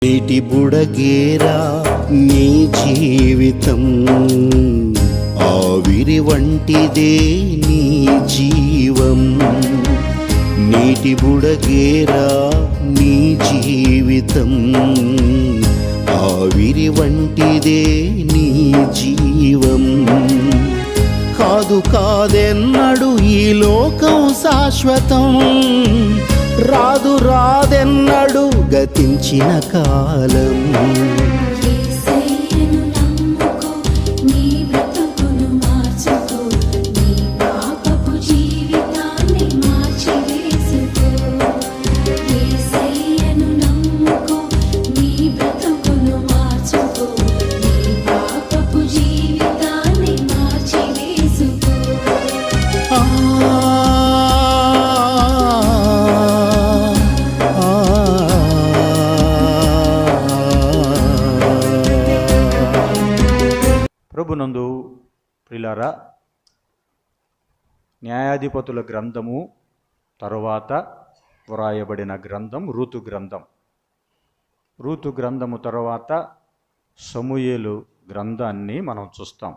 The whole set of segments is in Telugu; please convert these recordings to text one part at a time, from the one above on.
నీటి బుడగేరా నీ జీవితం, ఆవిరి వంటిదే నీ జీవం. నీటి బుడగేరా నీ జీవితం, ఆవిరి వంటిదే నీ జీవం. కాదెన్నడు ఈ లోకం శాశ్వతం, రాదెన్నడు గతించిన కాలం. ప్రభునందు ప్రియులారా, న్యాయాధిపతుల గ్రంథము తరువాత వ్రాయబడిన గ్రంథం రూతు గ్రంథం. రూతు గ్రంథము తరువాత సమూయేలు గ్రంథాన్ని మనం చూస్తాం.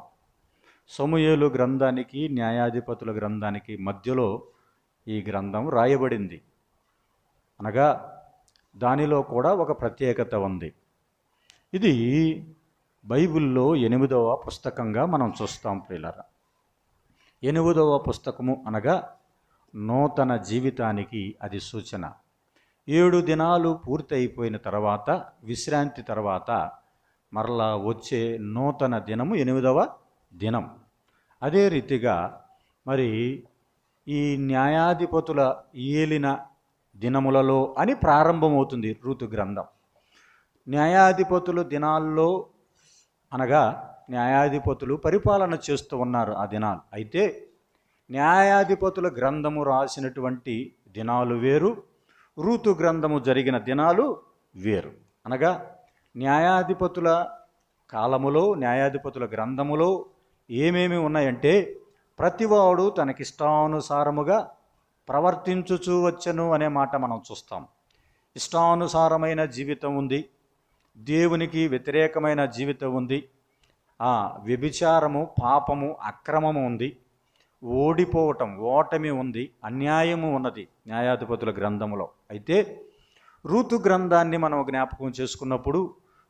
సమూయేలు గ్రంథానికి న్యాయాధిపతుల గ్రంథానికి మధ్యలో ఈ గ్రంథం రాయబడింది. అనగా దానిలో కూడా ఒక ప్రత్యేకత ఉంది. ఇది బైబిల్లో 8వ పుస్తకంగా మనం చూస్తాం ప్రియులారా. 8వ పుస్తకము అనగా నూతన జీవితానికి అది సూచన. 7 దినాలు పూర్తి అయిపోయిన తర్వాత, విశ్రాంతి తర్వాత మరలా వచ్చే నూతన దినము 8వ దినం. అదే రీతిగా మరి ఈ న్యాయాధిపతుల ఏలిన దినములలో అని ప్రారంభమవుతుంది రూతు గ్రంథం. న్యాయాధిపతుల దినాల్లో అనగా న్యాయాధిపతులు పరిపాలన చేస్తూ ఉన్నారు ఆ దినాలు. అయితే న్యాయాధిపతుల గ్రంథము రాసినటువంటి దినాలు వేరు, రూతు గ్రంథము జరిగిన దినాలు వేరు. అనగా న్యాయాధిపతుల కాలములో, న్యాయాధిపతుల గ్రంథములో ఏమేమి ఉన్నాయంటే, ప్రతివాడు తనకిష్టానుసారముగా ప్రవర్తించుచూ వచ్చను అనే మాట మనం చూస్తాం. ఇష్టానుసారమైన జీవితం ఉంది, దేవునికి వ్యతిరేకమైన జీవితం ఉంది, వ్యభిచారము, పాపము, అక్రమము ఉంది, ఓడిపోవటం, ఓటమి ఉంది, అన్యాయము ఉన్నది న్యాయాధిపతుల గ్రంథములో. అయితే రూతు గ్రంథాన్ని మనం జ్ఞాపకం చేసుకున్నప్పుడు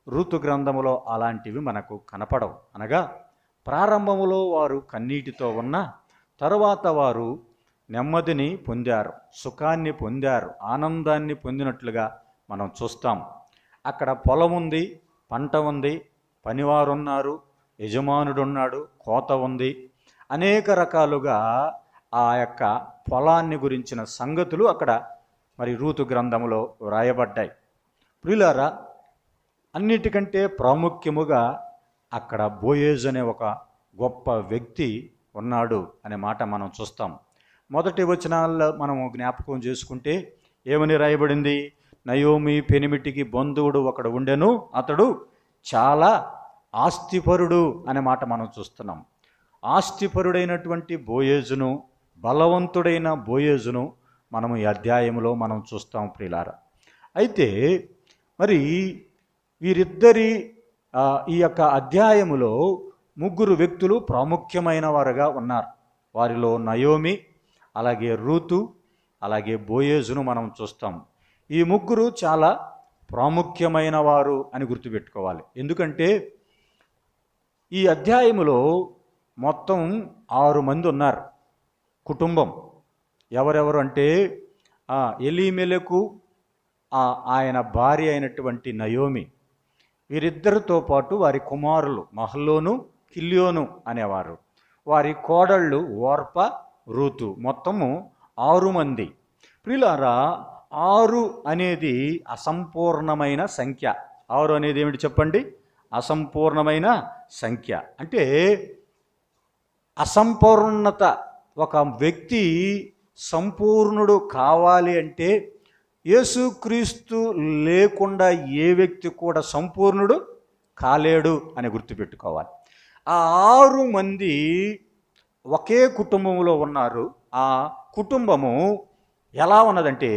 రూతు గ్రంథములో అలాంటివి మనకు కనపడవు. అనగా ప్రారంభములో వారు కన్నీటితో ఉన్న తరువాత వారు నెమ్మదిని పొందారు, సుఖాన్ని పొందారు, ఆనందాన్ని పొందినట్లుగా మనం చూస్తాం. అక్కడ పొలం ఉంది, పంట ఉంది, పనివారున్నారు, యజమానుడున్నాడు, కోత ఉంది, అనేక రకాలుగా ఆ యొక్క పొలాన్ని గురించిన సంగతులు అక్కడ మరి రూతు గ్రంథంలో వ్రాయబడ్డాయి. ప్రియులారా, అన్నిటికంటే ప్రాముఖ్యముగా అక్కడ బోయేజు అనే ఒక గొప్ప వ్యక్తి ఉన్నాడు అనే మాట మనం చూస్తాం. మొదటి వచనాల్లో మనము జ్ఞాపకం చేసుకుంటే ఏమని రాయబడింది? నయోమి పెనిమిటికి బంధువుడు ఒకడు ఉండెను, అతడు చాలా ఆస్తిపరుడు అనే మాట మనం చూస్తున్నాం. ఆస్తిపరుడైనటువంటి బోయేజును, బలవంతుడైన బోయేజును మనము ఈ అధ్యాయంలో మనం చూస్తాం ప్రియులారా. అయితే మరి వీరిద్దరి ఈ యొక్క అధ్యాయములో 3 వ్యక్తులు ప్రాముఖ్యమైన వారుగా ఉన్నారు. వారిలో నయోమి, అలాగే రూతు, అలాగే బోయేజును మనం చూస్తాం. ఈ 3 చాలా ప్రాముఖ్యమైన వారు అని గుర్తుపెట్టుకోవాలి. ఎందుకంటే ఈ అధ్యాయములో మొత్తం 6 మంది ఉన్నారు కుటుంబం. ఎవరెవరు అంటే ఎలీమెలెకు, ఆయన భార్య అయినటువంటి నయోమి, వీరిద్దరితో పాటు వారి కుమారులు మహలోను, కిల్యోను అనేవారు, వారి కోడళ్ళు ఓర్ప, రూతు, మొత్తము 6 మంది. ప్రియులారా, 6 అనేది అసంపూర్ణమైన సంఖ్య. 6 అనేది ఏమిటి చెప్పండి? అసంపూర్ణమైన సంఖ్య. అంటే అసంపూర్ణత. ఒక వ్యక్తి సంపూర్ణుడు కావాలి అంటే యేసుక్రీస్తు లేకుండా ఏ వ్యక్తి కూడా సంపూర్ణుడు కాలేడు అని గుర్తుపెట్టుకోవాలి. ఆ 6 మంది ఒకే కుటుంబంలో ఉన్నారు. ఆ కుటుంబము ఎలా ఉన్నదంటే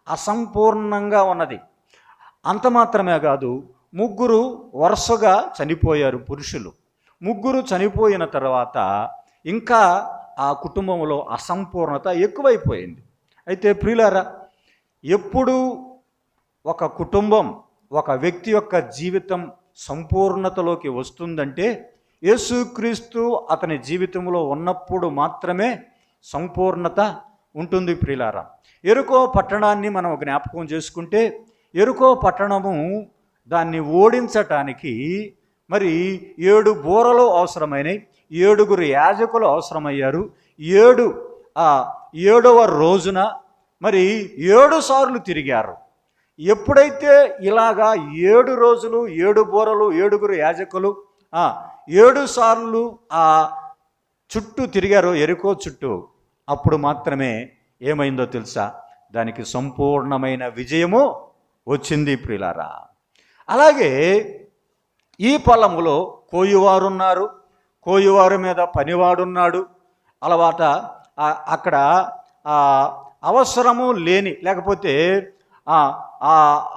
అసంపూర్ణంగా ఉన్నది. అంత మాత్రమే కాదు, ముగ్గురు వరుసగా చనిపోయారు పురుషులు. ముగ్గురు చనిపోయిన తర్వాత ఇంకా ఆ కుటుంబంలో అసంపూర్ణత ఎక్కువైపోయింది. అయితే ప్రియులారా, ఎప్పుడు ఒక కుటుంబం, ఒక వ్యక్తి యొక్క జీవితం సంపూర్ణతలోకి వస్తుందంటే యేసుక్రీస్తు అతని జీవితంలో ఉన్నప్పుడు మాత్రమే సంపూర్ణత ఉంటుంది. ప్రియులారా, యెరికో పట్టణాన్ని మనం జ్ఞాపకం చేసుకుంటే, యెరికో పట్టణము దాన్ని ఓడించటానికి మరి 7 బూరలు అవసరమైనవి, 7 యాజకులు అవసరమయ్యారు. 7వ రోజున మరి 7 సార్లు తిరిగారు. ఎప్పుడైతే ఇలాగా 7 రోజులు 7 బూరలు 7 యాజకులు 7 సార్లు ఆ చుట్టూ తిరిగారో, యెరికో చుట్టూ, అప్పుడు మాత్రమే ఏమైందో తెలుసా? దానికి సంపూర్ణమైన విజయము వచ్చింది ప్రియులారా. అలాగే ఈ పొలములో కోయువారున్నారు, కోయువారు మీద పనివాడున్నాడు. అలవాట అక్కడ అవసరము లేని, లేకపోతే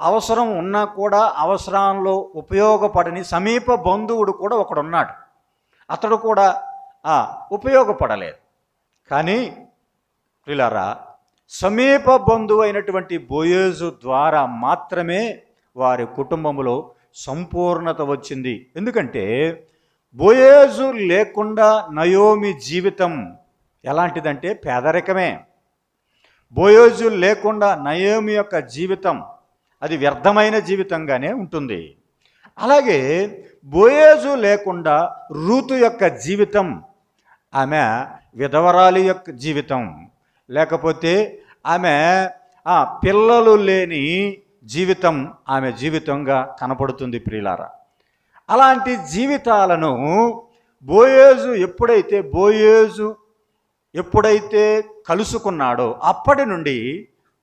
అవసరం ఉన్నా కూడా అవసరంలో ఉపయోగపడని సమీప బంధువుడు కూడా ఒకడున్నాడు. అతడు కూడా ఉపయోగపడలేదు. కానీ ప్రియులారా, సమీప బంధువు అయినటువంటి బోయేజు ద్వారా మాత్రమే వారి కుటుంబంలో సంపూర్ణత వచ్చింది. ఎందుకంటే బోయేజు లేకుండా నయోమి జీవితం ఎలాంటిదంటే పేదరికమే. బోయేజు లేకుండా నయోమి యొక్క జీవితం అది వ్యర్థమైన జీవితంగానే ఉంటుంది. అలాగే బోయేజు లేకుండా రూతు యొక్క జీవితం, ఆమె విధవరాలి యొక్క జీవితం, లేకపోతే ఆమె పిల్లలు లేని జీవితం ఆమె జీవితంగా కనపడుతుంది ప్రియులారా. అలాంటి జీవితాలను బోయేజు ఎప్పుడైతే కలుసుకున్నాడో అప్పటి నుండి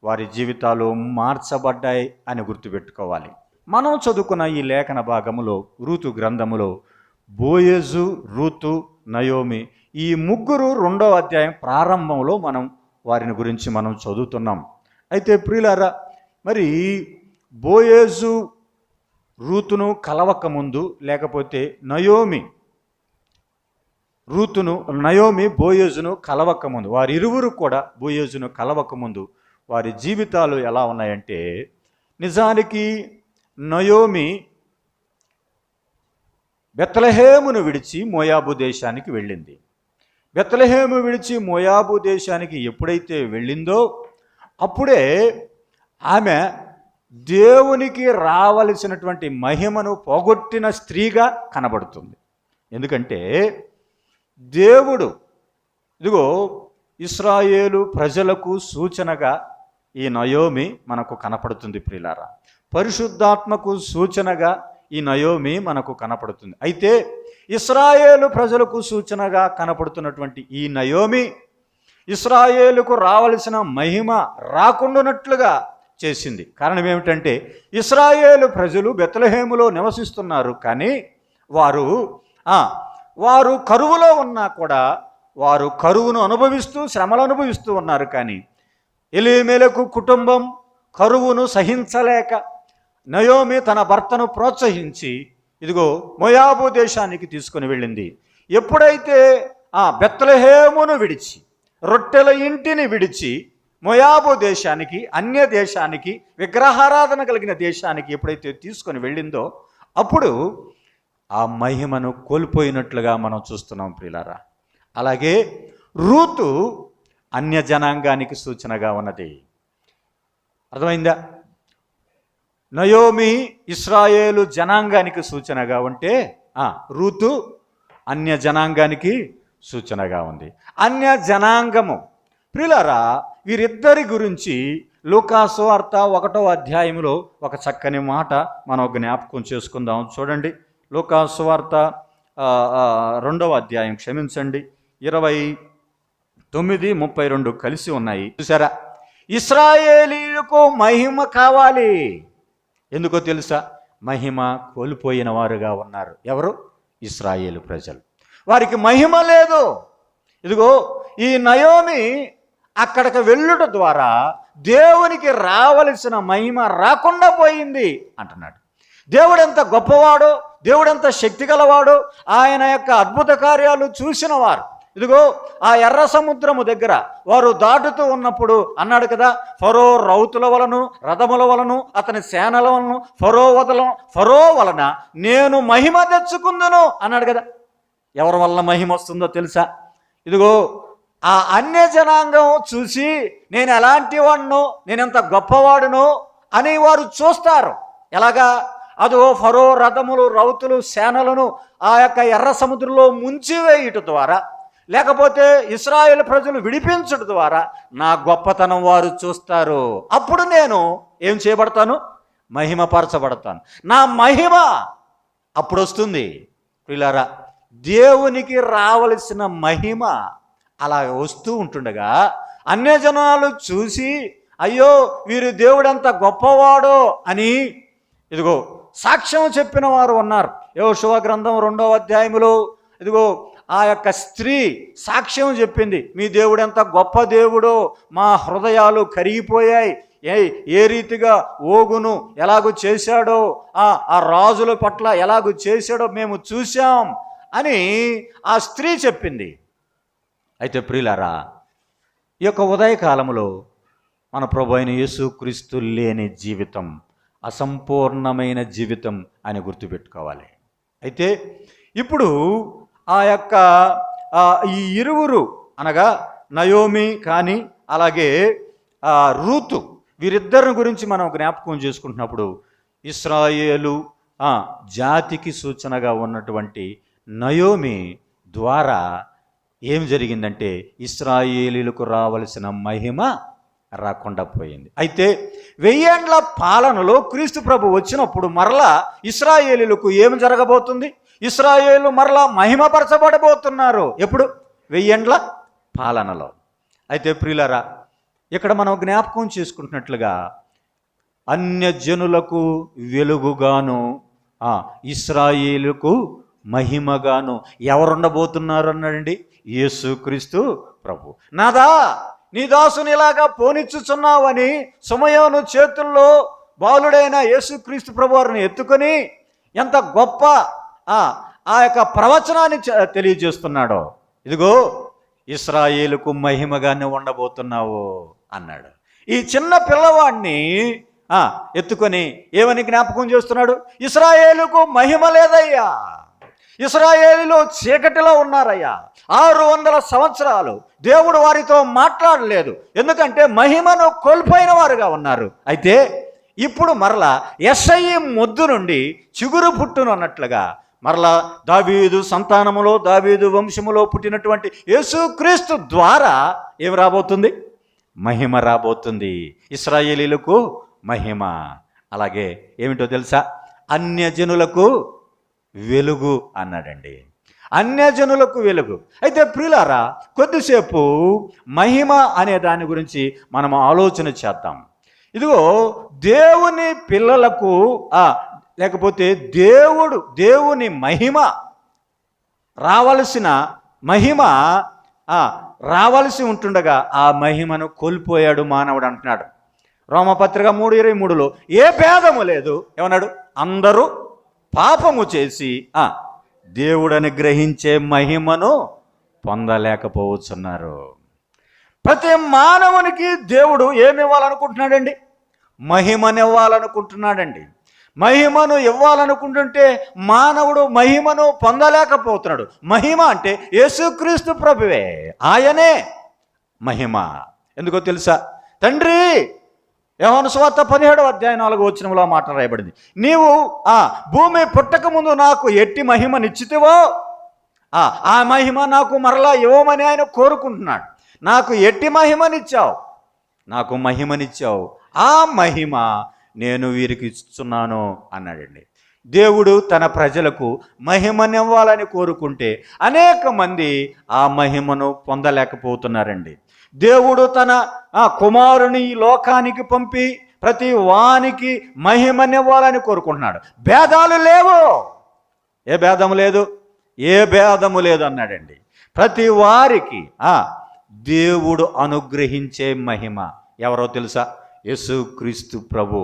వారి జీవితాలు మార్చబడ్డాయి అని గుర్తుపెట్టుకోవాలి. మనం చదువుకున్న ఈ లేఖన భాగములో, రూతు గ్రంథములో బోయేజు, రూతు, నయోమి ఈ ముగ్గురు 2వ అధ్యాయం ప్రారంభంలో మనం వారిని గురించి మనం చదువుతున్నాం. అయితే ప్రియులారా, మరి బోయేజు రూతును కలవక ముందు, లేకపోతే నయోమి బోయేజును కలవక ముందు, వారిరువురు కూడా బోయేజును కలవక ముందు వారి జీవితాలు ఎలా ఉన్నాయంటే, నిజానికి నయోమి బెత్లెహేమును విడిచి మోయాబు దేశానికి వెళ్ళింది. బెత్లెహేము విడిచి మోయాబు దేశానికి ఎప్పుడైతే వెళ్ళిందో అప్పుడే ఆమె దేవునికి రావలసినటువంటి మహిమను పోగొట్టిన స్త్రీగా కనబడుతుంది. ఎందుకంటే దేవుడు ఇదిగో ఇశ్రాయేలు ప్రజలకు సూచనగా ఈ నయోమి మనకు కనపడుతుంది ప్రియులారా. పరిశుద్ధాత్మకు సూచనగా ఈ నయోమి మనకు కనపడుతుంది. అయితే ఇశ్రాయేలు ప్రజలకు సూచనగా కనపడుతున్నటువంటి ఈ నయోమి ఇశ్రాయేలుకు రావలసిన మహిమ రాకుండానట్లుగా చేసింది. కారణం ఏమిటంటే ఇశ్రాయేలు ప్రజలు బెత్లెహేములో నివసిస్తున్నారు, కానీ వారు కరువులో ఉన్నా కూడా వారు కరువును అనుభవిస్తూ శ్రమలు అనుభవిస్తూ ఉన్నారు. కానీ ఎలీమెలెకు కుటుంబం కరువును సహించలేక నయోమి తన భర్తను ప్రోత్సహించి ఇదిగో మోయాబు దేశానికి తీసుకుని వెళ్ళింది. ఎప్పుడైతే బెత్లెహేమును విడిచి, రొట్టెల ఇంటిని విడిచి మోయాబు దేశానికి, అన్య దేశానికి, విగ్రహారాధన కలిగిన దేశానికి ఎప్పుడైతే తీసుకొని వెళ్ళిందో అప్పుడు ఆ మహిమను కోల్పోయినట్లుగా మనం చూస్తున్నాం ప్రియులారా. అలాగే రూతు అన్య జనాంగానికి సూచనగా ఉన్నది. అర్థమైందా? నయోమి ఇశ్రాయేలు జనాంగానికి సూచనగా ఉంటే రూతు అన్య జనాంగానికి సూచనగా ఉంది. అన్య జనాంగము ప్రియులారా, వీరిద్దరి గురించి లూకా సువార్త 1వ అధ్యాయంలో ఒక చక్కని మాట మనం జ్ఞాపకం చేసుకుందాం. చూడండి, లూకా సువార్త 2వ అధ్యాయం, క్షమించండి, 29-32 కలిసి ఉన్నాయి. చూసారా? ఇశ్రాయేలీయులకు మహిమ కావాలి. ఎందుకో తెలుసా? మహిమ కోల్పోయిన వారుగా ఉన్నారు. ఎవరు? ఇశ్రాయేలు ప్రజలు. వారికి మహిమ లేదు. ఇదిగో ఈ నయోమి అక్కడికి వెళ్ళుట ద్వారా దేవునికి రావలసిన మహిమ రాకుండా పోయింది అంటున్నాడు. దేవుడు ఎంత గొప్పవాడో, దేవుడు ఎంత శక్తి గలవాడో, ఆయన యొక్క అద్భుత కార్యాలు చూసిన వారు ఇదిగో ఆ ఎర్ర సముద్రము దగ్గర వారు దాటుతూ ఉన్నప్పుడు అన్నాడు కదా, ఫరో రౌతుల వలను రథముల వలను అతని సేనల వలను ఫరో వలన నేను మహిమ తెచ్చుకుందును అన్నాడు కదా. ఎవరి వల్ల మహిమ వస్తుందో తెలుసా? ఇదిగో ఆ అన్య జనాంగం చూసి నేను ఎలాంటి వాడునో, నేనెంత గొప్పవాడునో అని వారు చూస్తారు. ఎలాగా? అదో ఫరో రథములు రౌతులు సేనలను ఆ యొక్క ఎర్ర సముద్రంలో ముంచివేయుట ద్వారా, లేకపోతే ఇశ్రాయేలు ప్రజలు విడిపించడం ద్వారా నా గొప్పతనం వారు చూస్తారు. అప్పుడు నేను ఏం చేయబడతాను? మహిమపరచబడతాను. నా మహిమ అప్పుడు వస్తుంది. ప్రియులారా, దేవునికి రావలసిన మహిమ అలా వస్తూ ఉంటుండగా అన్యజనాలు చూసి అయ్యో వీరు దేవుడంత గొప్పవాడో అని ఇదిగో సాక్ష్యం చెప్పిన వారు ఉన్నారు. యెహోషువ గ్రంథం 2వ అధ్యాయములో ఇదిగో ఆ యొక్క స్త్రీ సాక్ష్యం చెప్పింది, మీ దేవుడు ఎంత గొప్ప దేవుడో, మా హృదయాలు కరిగిపోయాయి, ఏ రీతిగా ఓగును ఎలాగూ చేశాడో, ఆ రాజుల పట్ల ఎలాగూ చేశాడో మేము చూశాం అని ఆ స్త్రీ చెప్పింది. అయితే ప్రియులారా, ఈ యొక్క ఉదయకాలములో మన ప్రభు అయిన యేసుక్రీస్తు లేని జీవితం అసంపూర్ణమైన జీవితం అని గుర్తుపెట్టుకోవాలి. అయితే ఇప్పుడు ఆ యొక్క ఈ ఇరువురు అనగా నయోమి కానీ అలాగే రూతు వీరిద్దరిని గురించి మనం జ్ఞాపకం చేసుకుంటున్నప్పుడు ఇశ్రాయేలు జాతికి సూచనగా ఉన్నటువంటి నయోమి ద్వారా ఏం జరిగిందంటే ఇశ్రాయేలీలకు రావలసిన మహిమ రాకుండా పోయింది. అయితే 1000 ఏండ్ల పాలనలో క్రీస్తు ప్రభు వచ్చినప్పుడు మరలా ఇశ్రాయేలీలకు ఏమి జరగబోతుంది? ఇశ్రాయేలు మరలా మహిమపరచబడబోతున్నారు. ఎప్పుడు? 1000 ఏండ్ల పాలనలో. అయితే ప్రియులారా, ఇక్కడ మనం జ్ఞాపకం చేసుకుంటున్నట్లుగా అన్యజనులకు వెలుగుగాను ఇశ్రాయేలుకు మహిమగాను ఎవరుండబోతున్నారు అన్నాడండి? యేసుక్రీస్తు ప్రభు. నాదా నీ దాసుని ఇలాగా పోనిచ్చుచున్నావని సమయోను చేతుల్లో బాలుడైన యేసుక్రీస్తు ప్రభు వారిని ఎత్తుకొని ఎంత గొప్ప ఆ యొక్క ప్రవచనాన్ని తెలియజేస్తున్నాడో, ఇదిగో ఇశ్రాయేలుకు మహిమగానే ఉండబోతున్నావు అన్నాడు. ఈ చిన్న పిల్లవాడిని ఎత్తుకొని ఏమని జ్ఞాపకం చేస్తున్నాడు? ఇశ్రాయేలుకు మహిమ లేదయ్యా, ఇశ్రాయేలులో చీకటిలో ఉన్నారయ్యా, 600 సంవత్సరాలు దేవుడు వారితో మాట్లాడలేదు, ఎందుకంటే మహిమను కోల్పోయిన వారుగా ఉన్నారు. అయితే ఇప్పుడు మరలా యెషయి మొద్దు నుండి చిగురు పుట్టును అన్నట్లుగా మరలా దావీదు సంతానములో దావీదు వంశములో పుట్టినటువంటి యేసుక్రీస్తు ద్వారా ఏం రాబోతుంది? మహిమ రాబోతుంది. ఇశ్రాయేలీలకు మహిమ. అలాగే ఏమిటో తెలుసా? అన్యజనులకు వెలుగు అన్నాడండి. అన్యజనులకు వెలుగు. అయితే ప్రియులారా, కొద్దిసేపు మహిమ అనే దాని గురించి మనం ఆలోచన చేద్దాం. ఇదిగో దేవుని పిల్లలకు లేకపోతే దేవుని మహిమ రావలసి ఉంటుండగా ఆ మహిమను కోల్పోయాడు మానవుడు అంటున్నాడు. రోమపత్రిక 3:23లో ఏ భేదము లేదు ఏమన్నాడు? అందరూ పాపము చేసి దేవుడని గ్రహించే మహిమను పొందలేకపోతున్నారు. ప్రతి మానవునికి దేవుడు ఏమి ఇవ్వాలనుకుంటున్నాడండి? మహిమను ఇవ్వాలనుకుంటున్నాడండి. మహిమను ఇవ్వాలనుకుంటుంటే మానవుడు మహిమను పొందలేకపోతున్నాడు. మహిమ అంటే యేసుక్రీస్తు ప్రభువే, ఆయనే మహిమ. ఎందుకో తెలుసా? తండ్రి, యోహాను సువార్త 17వ అధ్యాయం 4వ వచనంలో మాట రాయబడింది, నీవు భూమి పుట్టక ముందు నాకు ఎట్టి మహిమనిచ్చితివో ఆ మహిమ నాకు మరలా ఇవ్వమని ఆయన కోరుకుంటున్నాడు. నాకు ఎట్టి మహిమనిచ్చావు, నాకు మహిమనిచ్చావు, ఆ మహిమ నేను వీరికి ఇస్తున్నాను అన్నాడండి. దేవుడు తన ప్రజలకు మహిమనివ్వాలని కోరుకుంటే అనేక మంది ఆ మహిమను పొందలేకపోతున్నారండి. దేవుడు తన కుమారుని ఈ లోకానికి పంపి ప్రతి వానికి మహిమనివ్వాలని కోరుకుంటున్నాడు. భేదాలు లేవు, ఏ భేదము లేదు అన్నాడండి. ప్రతి వారికి దేవుడు అనుగ్రహించే మహిమ ఎవరో తెలుసా? యేసుక్రీస్తు ప్రభు.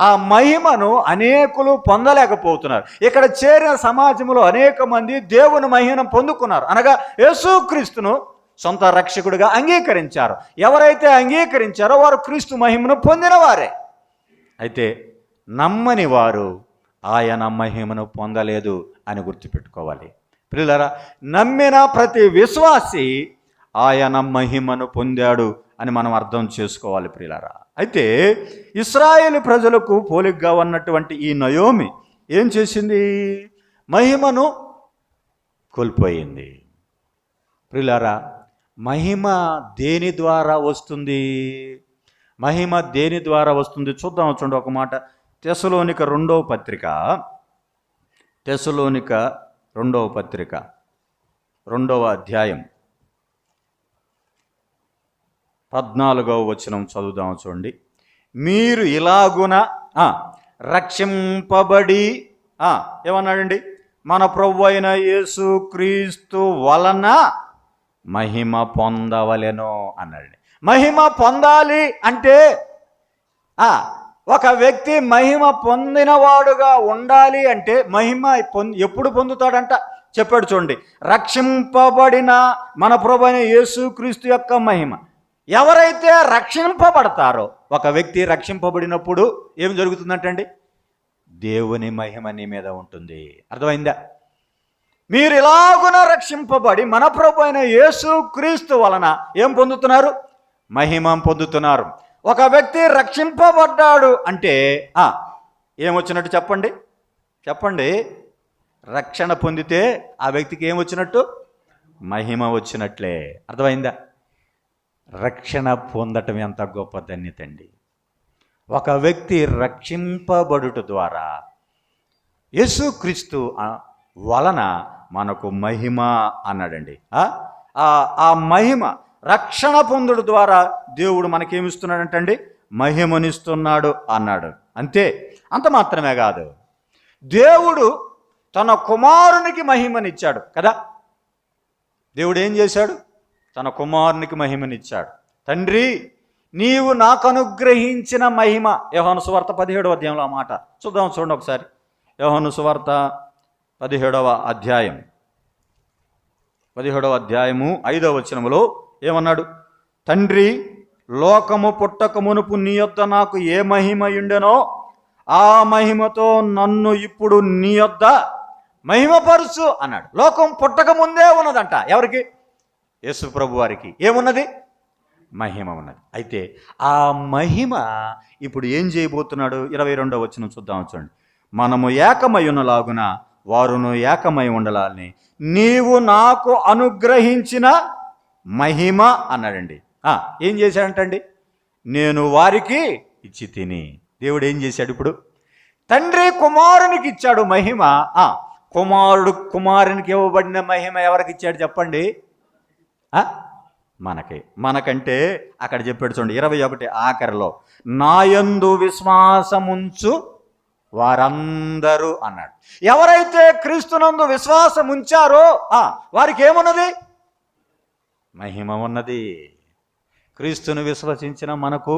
ఆ మహిమను అనేకులు పొందలేకపోతున్నారు. ఇక్కడ చేరిన సమాజంలో అనేక మంది దేవుని మహిమను పొందుకున్నారు. అనగా యేసుక్రీస్తును సొంత రక్షకుడిగా అంగీకరించారు. ఎవరైతే అంగీకరించారో వారు క్రీస్తు మహిమను పొందిన వారే. అయితే నమ్మని వారు ఆయన మహిమను పొందలేదు అని గుర్తుపెట్టుకోవాలి. ప్రియులారా, నమ్మిన ప్రతి విశ్వాసి ఆయన మహిమను పొందాడు అని మనం అర్థం చేసుకోవాలి ప్రియులారా. అయితే ఇశ్రాయేలు ప్రజలకు పోలికగా ఉన్నటువంటి ఈ నయోమి ఏం చేసింది? మహిమను కోల్పోయింది. ప్రియులారా, మహిమ దేని ద్వారా వస్తుంది? మహిమ దేని ద్వారా వస్తుంది చూద్దాం. చూడండి ఒక మాట. తెస్సలోనిక రెండవ పత్రిక 2వ అధ్యాయం 14వ వచనం చదువుదాం. చూడండి. మీరు ఇలాగున రక్షింపబడి ఏమన్నాడండి? మన ప్రభువు అయిన యేసుక్రీస్తు వలన మహిమ పొందవలెను అన్నాడండి. మహిమ పొందాలి అంటే ఒక వ్యక్తి మహిమ పొందినవాడుగా ఉండాలి అంటే మహిమ ఎప్పుడు పొందుతాడంట చెప్పాడు. చూడండి. రక్షింపబడిన మన ప్రభువు అయిన యేసుక్రీస్తు యొక్క మహిమ. ఎవరైతే రక్షింపబడతారో, ఒక వ్యక్తి రక్షింపబడినప్పుడు ఏం జరుగుతుందంటండి? దేవుని మహిమ నీ మీద ఉంటుంది. అర్థమైందా? మీరు ఇలాగున రక్షింపబడి మన ప్రభువు అయిన యేసుక్రీస్తు వలన ఏం పొందుతున్నారు? మహిమ పొందుతున్నారు. ఒక వ్యక్తి రక్షింపబడ్డాడు అంటే ఏమొచ్చినట్టు చెప్పండి. రక్షణ పొందితే ఆ వ్యక్తికి ఏమొచ్చినట్టు? మహిమ వచ్చినట్లే. అర్థమైందా? రక్షణ పొందటం ఎంత గొప్ప ధన్యత అండి. ఒక వ్యక్తి రక్షింపబడుట ద్వారా యేసుక్రీస్తు వలన మనకు మహిమ అన్నాడండి. ఆ మహిమ రక్షణ పొందుడు ద్వారా దేవుడు మనకేమిస్తున్నాడంటండి? మహిమనిస్తున్నాడు అన్నాడు. అంత మాత్రమే కాదు, దేవుడు తన కుమారునికి మహిమనిచ్చాడు కదా. దేవుడు ఏం చేశాడు? తన కుమారునికి మహిమనిచ్చాడు. తండ్రి, నీవు నాకు అనుగ్రహించిన మహిమ. యోహాను సువార్త 17వ అధ్యాయంలో ఆ మాట చూద్దాం. చూడండి ఒకసారి. యోహాను సువార్త 17వ అధ్యాయము 5వ వచనములో ఏమన్నాడు? తండ్రి, లోకము పుట్టక మునుపు నీ యొద్ద నాకు ఏ మహిమ ఉండెనో ఆ మహిమతో నన్ను ఇప్పుడు నీ యొద్ద మహిమపరుచు అన్నాడు. లోకం పుట్టక ముందే ఉన్నదంట. ఎవరికి? యేసు ప్రభు వారికి ఏమున్నది? మహిమ ఉన్నది. అయితే ఆ మహిమ ఇప్పుడు ఏం చేయబోతున్నాడు? 22వ వచనం చూద్దాం. చూడండి. మనము ఏకమై ఉన్నలాగున వారును ఏకమై ఉండాలని నీవు నాకు అనుగ్రహించిన మహిమ అన్నాడండి. ఏం చేశాడంటండి? నేను వారికి ఇచ్చి తిని. దేవుడు ఏం చేశాడు? ఇప్పుడు తండ్రి కుమారునికి ఇచ్చాడు మహిమ. కుమారుడు కుమారునికి ఇవ్వబడిన మహిమ ఎవరికి ఇచ్చాడు చెప్పండి? మనకంటే అక్కడ చెప్పాడు. చూడండి 21 ఆఖరిలో, నాయందు విశ్వాసముంచు వారందరూ అన్నాడు. ఎవరైతే క్రీస్తునందు విశ్వాసం ఉంచారో వారికి ఏమున్నది? మహిమ ఉన్నది. క్రీస్తును విశ్వసించిన మనకు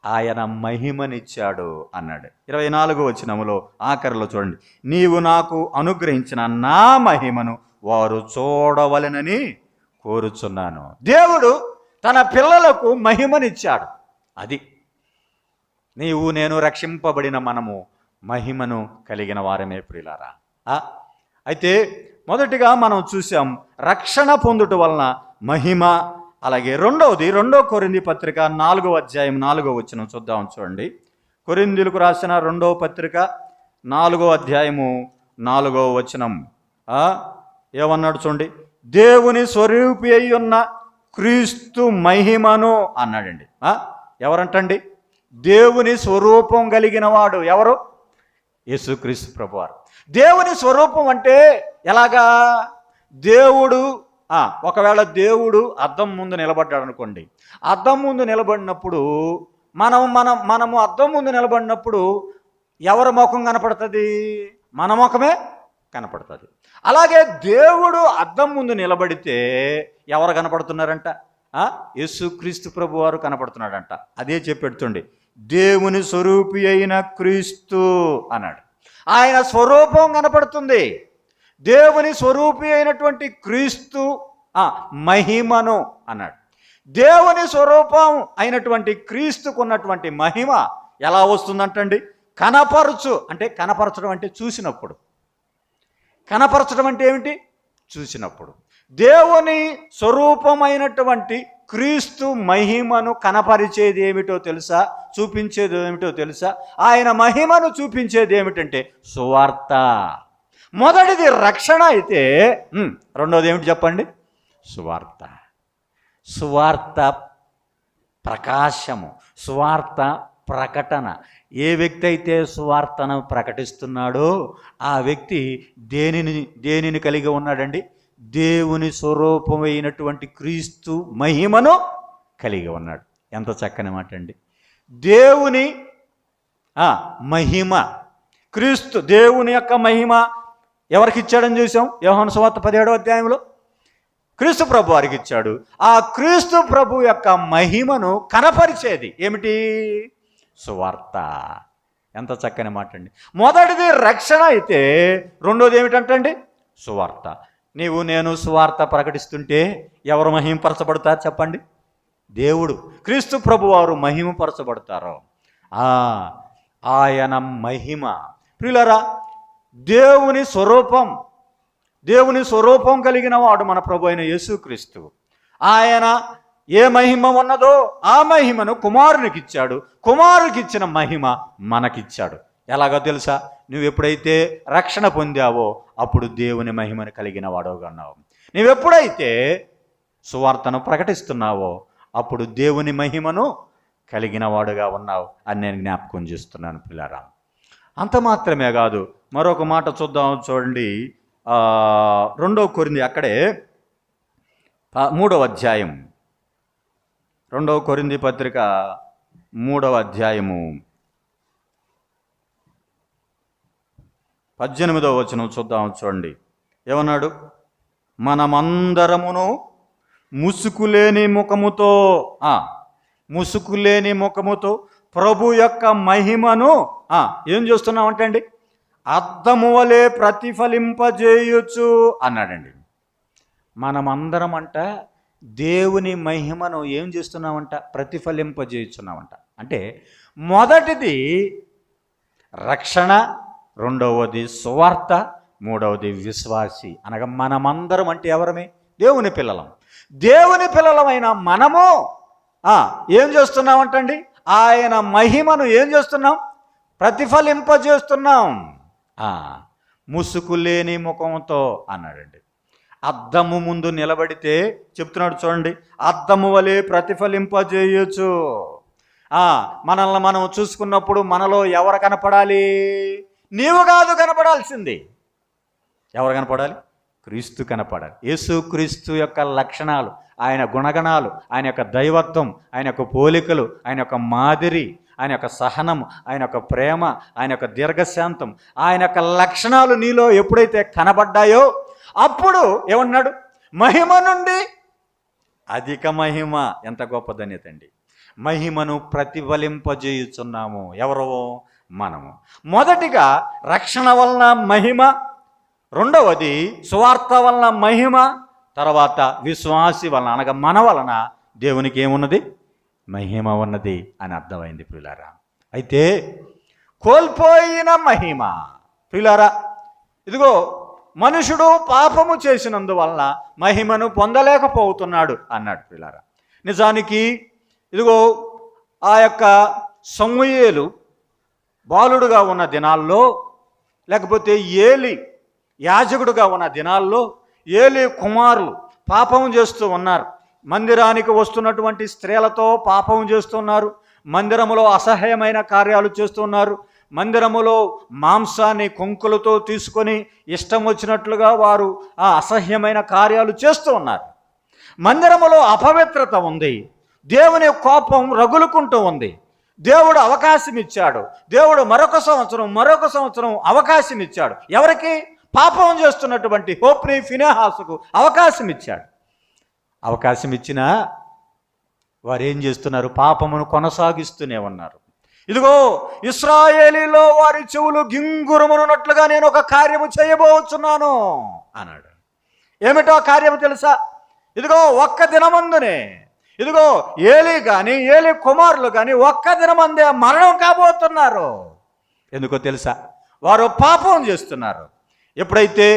ఆయన మహిమనిచ్చాడు అన్నాడు. 24వ వచనములో ఆఖరిలో చూడండి. నీవు నాకు అనుగ్రహించిన నా మహిమను వారు చూడవలెనని కోరుచున్నాను. దేవుడు తన పిల్లలకు మహిమనిచ్చాడు. అది నీవు నేను రక్షింపబడిన మనము మహిమను కలిగిన వారమే ప్రియులారా. అయితే మొదటిగా మనం చూసాం రక్షణ పొందుట వలన మహిమ. అలాగే రెండవది 2 కొరింథీ పత్రిక 4వ అధ్యాయం 4వ వచనం చూద్దాం. చూడండి. కొరింథీలకు రాసిన 2వ పత్రిక 4వ అధ్యాయము 4వ వచనం ఏమన్నాడు చూడండి. దేవుని స్వరూపి అయి ఉన్న క్రీస్తు మహిమను అన్నాడండి. ఎవరంటండి? దేవుని స్వరూపం కలిగిన వాడు ఎవరు? యేసుక్రీస్తు ప్రభువారు. దేవుని స్వరూపం అంటే ఎలాగా? దేవుడు ఒకవేళ దేవుడు అద్దం ముందు నిలబడ్డాడు అనుకోండి. అద్దం ముందు నిలబడినప్పుడు మనము అద్దం ముందు నిలబడినప్పుడు ఎవరి ముఖం కనపడుతుంది? మన ముఖమే కనపడుతుంది. అలాగే దేవుడు అద్దం ముందు నిలబడితే ఎవరు కనపడుతున్నారంట? యేసుక్రీస్తు ప్రభు వారు కనపడుతున్నాడంట. అదే చెప్పెడుతుండే, దేవుని స్వరూపి అయిన క్రీస్తు అన్నాడు. ఆయన స్వరూపం కనపడుతుంది. దేవుని స్వరూపి అయినటువంటి క్రీస్తు మహిమను అన్నాడు. దేవుని స్వరూపం అయినటువంటి క్రీస్తుకున్నటువంటి మహిమ ఎలా వస్తుందంటండి? కనపరచు అంటే, కనపరచడం అంటే చూసినప్పుడు. కనపరచడం అంటే ఏమిటి? చూసినప్పుడు. దేవుని స్వరూపమైనటువంటి క్రీస్తు మహిమను కనపరిచేది ఏమిటో తెలుసా? చూపించేది ఏమిటో తెలుసా? ఆయన మహిమను చూపించేది ఏమిటంటే సువార్త. మొదటిది రక్షణ అయితే, రెండోది ఏమిటి చెప్పండి? సువార్త. సువార్త ప్రకాశము, సువార్త ప్రకటన. ఏ వ్యక్తి అయితే సువార్తను ప్రకటిస్తున్నాడో ఆ వ్యక్తి దేనిని కలిగి ఉన్నాడండి? దేవుని స్వరూపమైనటువంటి క్రీస్తు మహిమను కలిగి ఉన్నాడు. ఎంత చక్కని మాట అండి! దేవుని మహిమ, క్రీస్తు దేవుని యొక్క మహిమ ఎవరికి ఇచ్చాడని చూసాం యోహాను సువార్త 17వ అధ్యాయంలో. క్రీస్తు ప్రభు వారికి ఇచ్చాడు. ఆ క్రీస్తు ప్రభు యొక్క మహిమను కనపరిచేది ఏమిటి? సువార్త. ఎంత చక్కని మాట అండి! మొదటిది రక్షణ అయితే, రెండోది ఏమిటంటండి? సువార్త. నీవు నేను సువార్త ప్రకటిస్తుంటే ఎవరు మహిమపరచబడతారు చెప్పండి? దేవుడు, క్రీస్తు ప్రభు వారు మహిమపరచబడతారు. ఆయన మహిమ. ప్రియులారా, దేవుని స్వరూపం కలిగిన వాడు మన ప్రభు అయిన యేసుక్రీస్తు. ఆయన ఏ మహిమ ఉన్నదో ఆ మహిమను కుమారునికి ఇచ్చాడు. కుమారునికి ఇచ్చిన మహిమ మనకిచ్చాడు. ఎలాగో తెలుసా? నువ్వు ఎప్పుడైతే రక్షణ పొందావో అప్పుడు దేవుని మహిమను కలిగిన వాడోగా ఉన్నావు. నువ్వెప్పుడైతే సువార్తను ప్రకటిస్తున్నావో అప్పుడు దేవుని మహిమను కలిగిన వాడుగా ఉన్నావు అని నేను జ్ఞాపకం చేస్తున్నాను పిల్లారా. అంత మాత్రమే కాదు, మరొక మాట చూద్దాం. చూడండి, 2 కొరింథీ, అక్కడే 3వ అధ్యాయం, 2వ కొరింథీ పత్రిక 3వ అధ్యాయము 18వ వచనం చూద్దాం. చూడండి ఏమన్నాడు? మనమందరమును ముసుకులేని ముఖముతో ప్రభు యొక్క మహిమను ఏం చేస్తున్నామంటే అండి, అద్దము వలె ప్రతిఫలింపజేయొచ్చు అన్నాడండి. మనమందరం అంట దేవుని మహిమను ఏం చేస్తున్నామంట? ప్రతిఫలింపజేయుచున్నామంట. అంటే మొదటిది రక్షణ, రెండవది సువార్త, మూడవది విశ్వాసి. అనగా మనమందరం అంటే ఎవరమే? దేవుని పిల్లలం. దేవుని పిల్లలమైన మనము ఏం చేస్తున్నామంటండి? ఆయన మహిమను ఏం చేస్తున్నాం? ప్రతిఫలింపజేస్తున్నాం. ముసుగు లేని ముఖంతో అన్నాడండి. అద్దము ముందు నిలబడితే చెప్తున్నాడు చూడండి, అద్దము వలె ప్రతిఫలింపజేయొచ్చు. మనల్ని మనం చూసుకున్నప్పుడు మనలో ఎవరు కనపడాలి? నీవు కాదు కనపడాల్సింది. ఎవరు కనపడాలి? క్రీస్తు కనపడాలి. యేసు క్రీస్తు యొక్క లక్షణాలు, ఆయన గుణగణాలు, ఆయన యొక్క దైవత్వం, ఆయన యొక్క పోలికలు, ఆయన యొక్క మాదిరి, ఆయన యొక్క సహనం, ఆయన యొక్క ప్రేమ, ఆయన యొక్క దీర్ఘశాంతం, ఆయన యొక్క లక్షణాలు నీలో ఎప్పుడైతే కనబడ్డాయో అప్పుడు ఏమన్నాడు? మహిమ నుండి అధిక మహిమ. ఎంత గొప్ప ధన్యత అండి! మహిమను ప్రతిఫలింపజేయుచున్నాము. ఎవరో? మనము. మొదటిగా రక్షణ వలన మహిమ, రెండవది సువార్త వలన మహిమ, తర్వాత విశ్వాసి వలన అనగా మన వలన దేవునికి ఏమున్నది? మహిమ ఉన్నది అని అర్థమైంది ప్రియులారా. అయితే కోల్పోయిన మహిమ ప్రియులారా, ఇదిగో మనుషుడు పాపము చేసినందువలన మహిమను పొందలేకపోతున్నాడు అన్నాడు ప్రియులారా. నిజానికి ఇదిగో ఆ యొక్క సమూయేలు బాలుడుగా ఉన్న దినాల్లో, లేకపోతే ఏలి యాజకుడుగా ఉన్న దినాల్లో ఏలి కుమారులు పాపం చేస్తూ ఉన్నారు. మందిరానికి వస్తున్నటువంటి స్త్రీలతో పాపం చేస్తున్నారు. మందిరములో అసహ్యమైన కార్యాలు చేస్తున్నారు. మందిరములో మాంసాన్ని కొంకులతో తీసుకొని ఇష్టం వచ్చినట్లుగా వారు ఆ అసహ్యమైన కార్యాలు చేస్తూ ఉన్నారు. మందిరములో అపవిత్రత ఉంది. దేవుని కోపం రగులుకుంటూ ఉంది. దేవుడు అవకాశం ఇచ్చాడు. దేవుడు మరొక సంవత్సరం అవకాశం ఇచ్చాడు. ఎవరికి? పాపం చేస్తున్నటువంటి హోప్ని ఫినెహాసుకు అవకాశం ఇచ్చాడు. అవకాశం ఇచ్చినా వారు ఏం చేస్తున్నారు? పాపమును కొనసాగిస్తూనే ఉన్నారు. ఇదిగో ఇశ్రాయేలీలో వారి చెవులు గింగురమునున్నట్లుగా నేను ఒక కార్యము చేయబోతున్నాను అన్నాడు. ఏమిటో కార్యము తెలుసా? ఇదిగో ఒక్క దినమందునే ఇదిగో ఏలీ కానీ ఏలీ కుమారులు కానీ ఒక్క దినమందే మరణం కాబోతున్నారు. ఎందుకో తెలుసా? వారు పాపం చేస్తున్నారు. ఎప్పుడైతే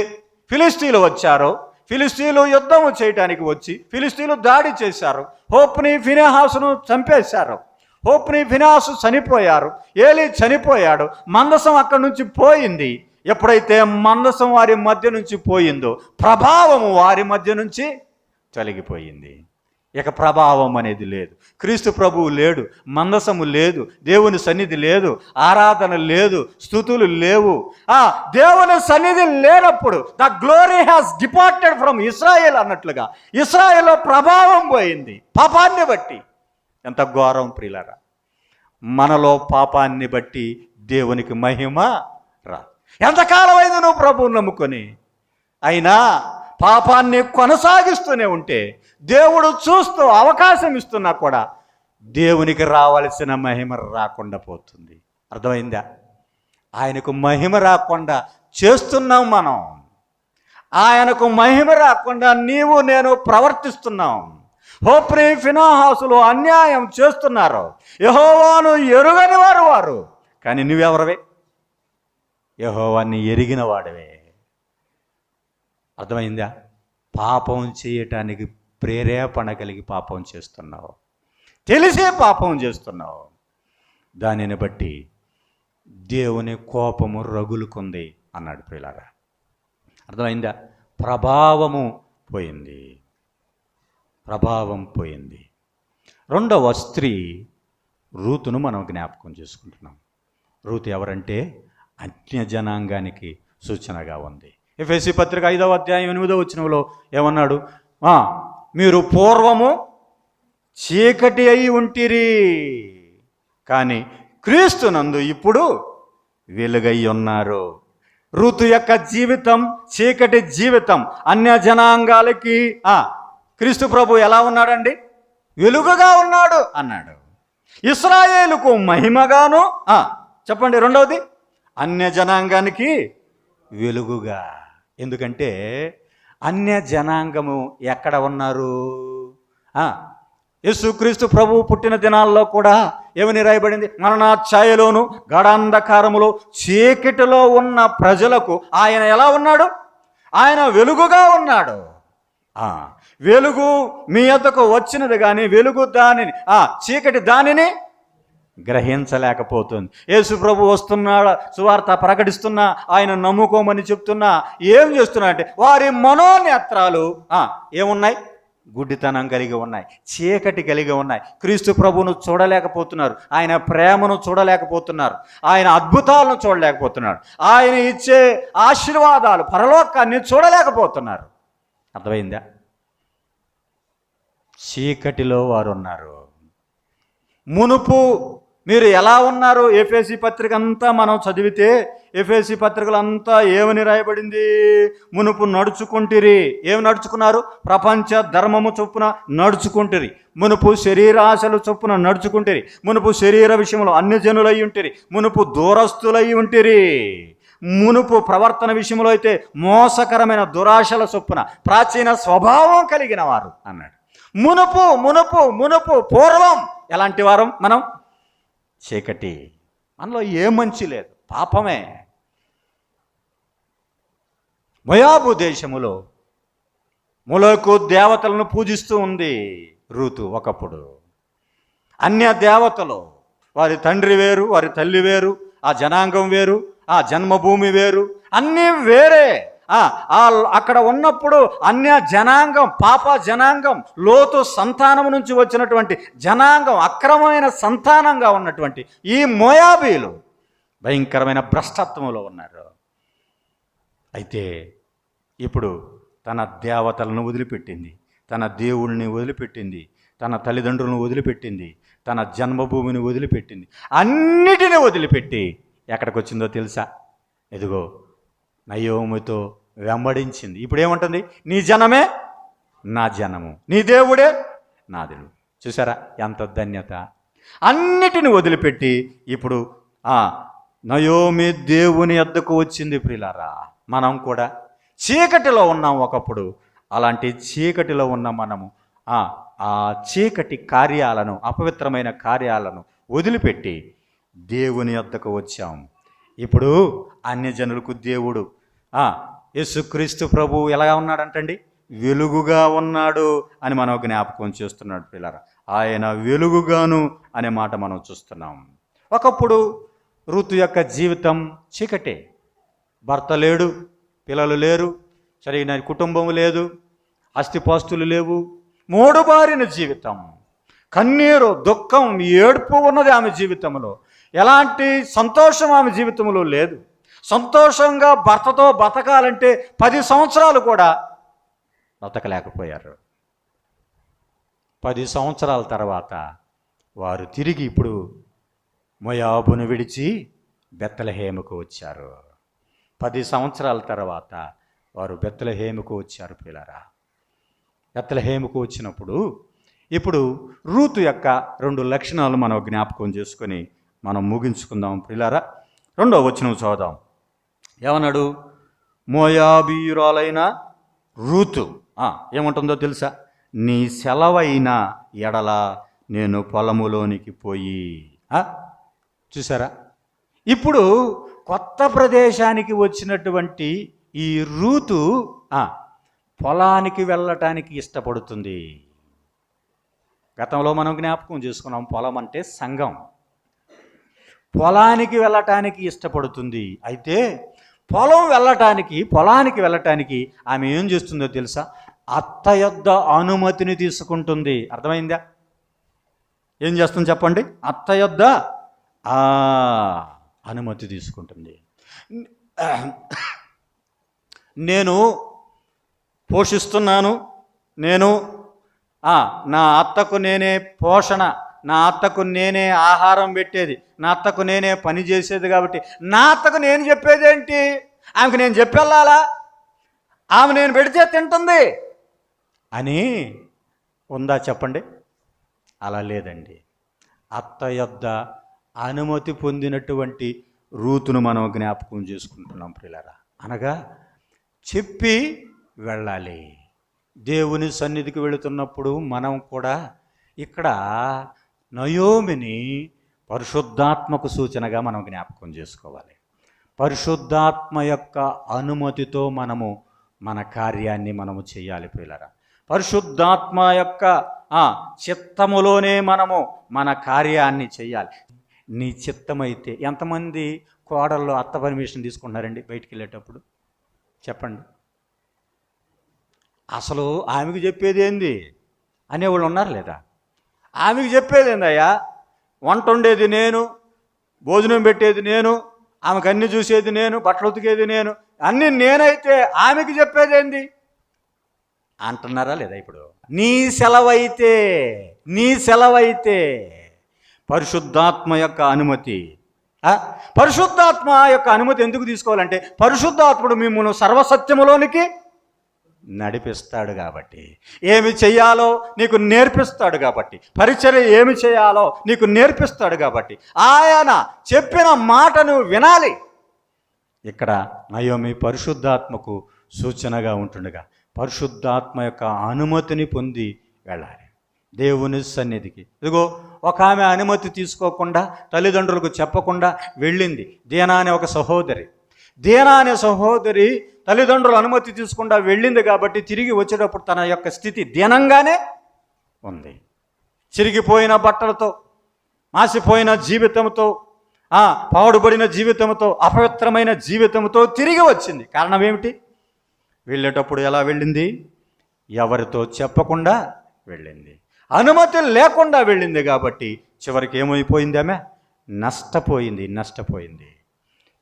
ఫిలిస్తీన్లు వచ్చారో, ఫిలిస్తీన్లు యుద్ధము చేయడానికి వచ్చి ఫిలిస్తీన్లు దాడి చేశారు. హోప్ని ఫినెహాసును చంపేశారు. హోప్ని ఫినెహాసు చనిపోయారు. ఏలీ చనిపోయాడు. మందసం అక్కడి నుంచి పోయింది. ఎప్పుడైతే మందసం వారి మధ్య నుంచి పోయిందో ప్రభావము వారి మధ్య నుంచి తొలగిపోయింది. ఇక ప్రభావం అనేది లేదు. క్రీస్తు ప్రభువు లేడు, మందసము లేదు, దేవుని సన్నిధి లేదు, ఆరాధన లేదు, స్తుతులు లేవు. దేవుని సన్నిధి లేనప్పుడు the glory has departed from Israel అన్నట్లుగా ఇశ్రాయేల్లో ప్రభావం పోయింది పాపాన్ని బట్టి. ఎంత ఘోరం ప్రియులారా! మనలో పాపాన్ని బట్టి దేవునికి మహిమ రా. ఎంతకాలం అయింది నువ్వు ప్రభువుని నమ్ముకొని, అయినా పాపాన్ని కొనసాగిస్తూనే ఉంటే దేవుడు చూస్తూ అవకాశం ఇస్తున్నా కూడా దేవునికి రావాల్సిన మహిమ రాకుండా పోతుంది. అర్థమైందా? ఆయనకు మహిమ రాకుండా చేస్తున్నాం మనం. ఆయనకు మహిమ రాకుండా నీవు నేను ప్రవర్తిస్తున్నాం. హోప్ని ఫినెహాసులు అన్యాయం చేస్తున్నారు. యెహోవాను ఎరుగని వారు. కానీ నువ్వెవరవే? యెహోవాని ఎరిగిన వాడవే. అర్థమైందా? పాపం చేయటానికి ప్రేరేపణ కలిగి పాపం చేస్తున్నావు, తెలిసే పాపం చేస్తున్నావు. దానిని బట్టి దేవుని కోపము రగులుకుంది అన్నాడు ప్రియులారా. అర్థమైందా? ప్రభావం పోయింది. రెండవ స్త్రీ రూతును మనం జ్ఞాపకం చేసుకుంటున్నాం. రూతు ఎవరంటే అన్య జనాంగానికి సూచనగా ఉంది. ఎఫెసీ పత్రిక 5వ అధ్యాయం 8వ వచనంలో ఏమన్నాడు? మీరు పూర్వము చీకటి అయి ఉంటిరి, కానీ క్రీస్తునందు ఇప్పుడు వెలుగై ఉన్నారు. రూతు యొక్క జీవితం చీకటి జీవితం. అన్య జనాంగాలకి క్రీస్తు ప్రభు ఎలా ఉన్నాడండి? వెలుగుగా ఉన్నాడు అన్నాడు. ఇశ్రాయేలుకు మహిమగాను, చెప్పండి రెండవది, అన్య జనాంగానికి వెలుగుగా. ఎందుకంటే అన్య జనాంగము ఎక్కడ ఉన్నారు? యేసుక్రీస్తు ప్రభువు పుట్టిన దినాల్లో కూడా ఏమని రాయబడింది? మరణాఛాయలోను గాఢాంధకారములో చీకటిలో ఉన్న ప్రజలకు ఆయన ఎలా ఉన్నాడు? ఆయన వెలుగుగా ఉన్నాడు. వెలుగు మీ యొద్దకు వచ్చినది కానీ వెలుగు దానిని చీకటి దానిని గ్రహించలేకపోతుంది. యేసు ప్రభు వస్తున్నాడు, సువార్త ప్రకటిస్తున్నా, ఆయన నమ్ముకోమని చెప్తున్నా, ఏం చేస్తున్నా అంటే వారి మనోనేత్రాలు ఏమున్నాయి? గుడ్డితనం కలిగి ఉన్నాయి, చీకటి కలిగి ఉన్నాయి. క్రీస్తు ప్రభువును చూడలేకపోతున్నారు, ఆయన ప్రేమను చూడలేకపోతున్నారు, ఆయన అద్భుతాలను చూడలేకపోతున్నారు, ఆయన ఇచ్చే ఆశీర్వాదాలు పరలోకాన్ని చూడలేకపోతున్నారు. అర్థమైందా? చీకటిలో వారు ఉన్నారు. మునుపు మీరు ఎలా ఉన్నారు? ఎఫెసీ పత్రిక అంతా మనం చదివితే ఎఫెసీ పత్రికలు అంతా ఏమని రాయబడింది? మునుపు నడుచుకుంటిరి. ఏమి నడుచుకున్నారు? ప్రపంచ ధర్మము చొప్పున నడుచుకుంటిరి. మునుపు శరీరాశలు చొప్పున నడుచుకుంటిరి. మునుపు శరీర విషయంలో అన్యజనులై ఉంటిరి. మునుపు దూరస్తులై ఉంటిరి. మునుపు ప్రవర్తన విషయంలో అయితే మోసకరమైన దురాశల చొప్పున ప్రాచీన స్వభావం కలిగిన వారు అన్నాడు. మునుపు మునుపు మునుపు పూర్వం ఎలాంటి వారం మనం? చీకటి. మనలో ఏ మంచి లేదు, పాపమే. మోయాబు దేశములో మొలొకు దేవతలను పూజిస్తూ ఉంది రూతు. ఒకప్పుడు అన్య దేవతలు, వారి తండ్రి వేరు, వారి తల్లి వేరు, ఆ జనాంగం వేరు, ఆ జన్మభూమి వేరు, అన్నీ వేరే. అక్కడ ఉన్నప్పుడు అన్య జనాంగం, పాప జనాంగం, లోతు సంతానం నుంచి వచ్చినటువంటి జనాంగం, అక్రమమైన సంతానంగా ఉన్నటువంటి ఈ మోయాబీలు భయంకరమైన భ్రష్టత్వంలో ఉన్నారు. అయితే ఇప్పుడు తన దేవతలను వదిలిపెట్టింది, తన దేవుళ్ళని వదిలిపెట్టింది, తన తల్లిదండ్రులను వదిలిపెట్టింది, తన జన్మభూమిని వదిలిపెట్టింది, అన్నిటినీ వదిలిపెట్టి ఎక్కడికి వచ్చిందో తెలుసా? ఎదుగో నయోమితో వెంబడించింది. ఇప్పుడు ఏమంటుంది? నీ జనమే నా జనము, నీ దేవుడే నా దేవుడు. చూసారా ఎంత ధన్యత. అన్నిటిని వదిలిపెట్టి ఇప్పుడు నయోమి దేవుని యొద్దకు వచ్చింది. ప్రియులారా, మనం కూడా చీకటిలో ఉన్నాం ఒకప్పుడు. అలాంటి చీకటిలో ఉన్న మనము ఆ చీకటి కార్యాలను, అపవిత్రమైన కార్యాలను వదిలిపెట్టి దేవుని యొద్దకు వచ్చాం. ఇప్పుడు అన్యజనులకు దేవుడు యేసుక్రీస్తు ప్రభు ఎలా ఉన్నాడంటండి? వెలుగుగా ఉన్నాడు అని మనం జ్ఞాపకం చేస్తున్నాడు. పిల్లరా, ఆయన వెలుగుగాను అనే మాట మనం చూస్తున్నాం. ఒకప్పుడు రూతు యొక్క జీవితం చీకటే. భర్త లేడు, పిల్లలు లేరు, సరైన కుటుంబం లేదు, ఆస్తిపాస్తులు లేవు, మూడుబారిన జీవితం, కన్నీరు, దుఃఖం, ఏడుపు ఉన్నది ఆమె జీవితంలో. ఎలాంటి సంతోషం ఆమె జీవితంలో లేదు. సంతోషంగా భర్తతో బతకాలంటే 10 సంవత్సరాలు కూడా బతకలేకపోయారు. 10 సంవత్సరాల తర్వాత వారు తిరిగి ఇప్పుడు మోయాబును విడిచి బెత్లెహేముకు వచ్చారు. 10 సంవత్సరాల తర్వాత వారు బెత్లెహేముకు వచ్చారు. పిల్లరా, బెత్లెహేముకు వచ్చినప్పుడు ఇప్పుడు రూతు యొక్క 2 లక్షణాలు మనం జ్ఞాపకం చేసుకొని మనం ముగించుకుందాం. పిల్లరా, 2వ వచనం చదువుదాం. ఏమన్నాడు? మోయాబీయురాలైన రూతు ఏమంటుందో తెలుసా? నీ సెలవైన ఎడల నేను పొలములోనికి పోయి. చూసారా, ఇప్పుడు కొత్త ప్రదేశానికి వచ్చినటువంటి ఈ రూతు పొలానికి వెళ్ళటానికి ఇష్టపడుతుంది. గతంలో మనం జ్ఞాపకం చేసుకున్నాం, పొలం అంటే సంఘం. పొలానికి వెళ్ళటానికి ఇష్టపడుతుంది. అయితే పొలానికి వెళ్ళటానికి ఆమె ఏం చేస్తుందో తెలుసా? అత్త యొద్ద అనుమతిని తీసుకుంటుంది. అర్థమైందా? ఏం చేస్తుంది చెప్పండి? అత్త యొద్ద అనుమతి తీసుకుంటుంది. నేను పోషిస్తున్నాను, నేను నా అత్తకు నేనే పోషణ, నా అత్తకు నేనే ఆహారం పెట్టేది, నా అత్తకు నేనే పని చేసేది, కాబట్టి నా అత్తకు నేను చెప్పేదేంటి? ఆమెకు నేను చెప్పెళ్ళాలా? ఆమె నేను పెడితే తింటుంది అని ఉందా చెప్పండి? అలా లేదండి. అత్త యొద్ద అనుమతి పొందినటువంటి రూతును మనం జ్ఞాపకం చేసుకుంటున్నాం. ప్రియులారా, అనగా చెప్పి వెళ్ళాలి. దేవుని సన్నిధికి వెళుతున్నప్పుడు మనం కూడా ఇక్కడ నయోమిని పరిశుద్ధాత్మకు సూచనగా మనం జ్ఞాపకం చేసుకోవాలి. పరిశుద్ధాత్మ యొక్క అనుమతితో మనము మన కార్యాన్ని మనము చేయాలి. ప్రియులారా, పరిశుద్ధాత్మ యొక్క చిత్తములోనే మనము మన కార్యాన్ని చేయాలి. నీ చిత్తమైతే ఎంతమంది కోడల్లో అత్త పర్మిషన్ తీసుకుంటున్నారండి బయటికి వెళ్ళేటప్పుడు? చెప్పండి. అసలు ఆమెకు చెప్పేది ఏంది అనేవాళ్ళు ఉన్నారు లేదా? ఆమెకు చెప్పేది ఏందయ్యా? వంట వండేది నేను, భోజనం పెట్టేది నేను, ఆమెకు అన్ని చూసేది నేను, బట్టలు ఉతికేది నేను, అన్నీ నేనైతే ఆమెకు చెప్పేది ఏంది అంటున్నారా లేదా? ఇప్పుడు నీ సెలవైతే పరిశుద్ధాత్మ యొక్క అనుమతి. పరిశుద్ధాత్మ యొక్క అనుమతి ఎందుకు తీసుకోవాలంటే పరిశుద్ధాత్ముడు మిమ్మల్ని సర్వసత్యములోనికి నడిపిస్తాడు కాబట్టి, ఏమి చేయాలో నీకు నేర్పిస్తాడు కాబట్టి, పరిచర్య ఏమి చేయాలో నీకు నేర్పిస్తాడు కాబట్టి ఆయన చెప్పిన మాటను వినాలి. ఇక్కడ నయోమి పరిశుద్ధాత్మకు సూచనగా ఉంటుండగా పరిశుద్ధాత్మ యొక్క అనుమతిని పొంది వెళ్ళాలి దేవుని సన్నిధికి. ఇదిగో ఒక ఆమె అనుమతి తీసుకోకుండా, తల్లిదండ్రులకు చెప్పకుండా వెళ్ళింది. దీనా అనే ఒక సహోదరి. దీనా అనే సహోదరి తల్లిదండ్రులు అనుమతి తీసుకుండా వెళ్ళింది కాబట్టి తిరిగి వచ్చేటప్పుడు తన యొక్క స్థితి దీనంగానే ఉంది. చిరిగిపోయిన బట్టలతో, మాసిపోయిన జీవితంతో, పాడుబడిన జీవితంతో, అపవిత్రమైన జీవితంతో తిరిగి వచ్చింది. కారణం ఏమిటి? వెళ్ళేటప్పుడు ఎలా వెళ్ళింది? ఎవరితో చెప్పకుండా వెళ్ళింది, అనుమతి లేకుండా వెళ్ళింది. కాబట్టి చివరికి ఏమైపోయింది? ఆమె నష్టపోయింది.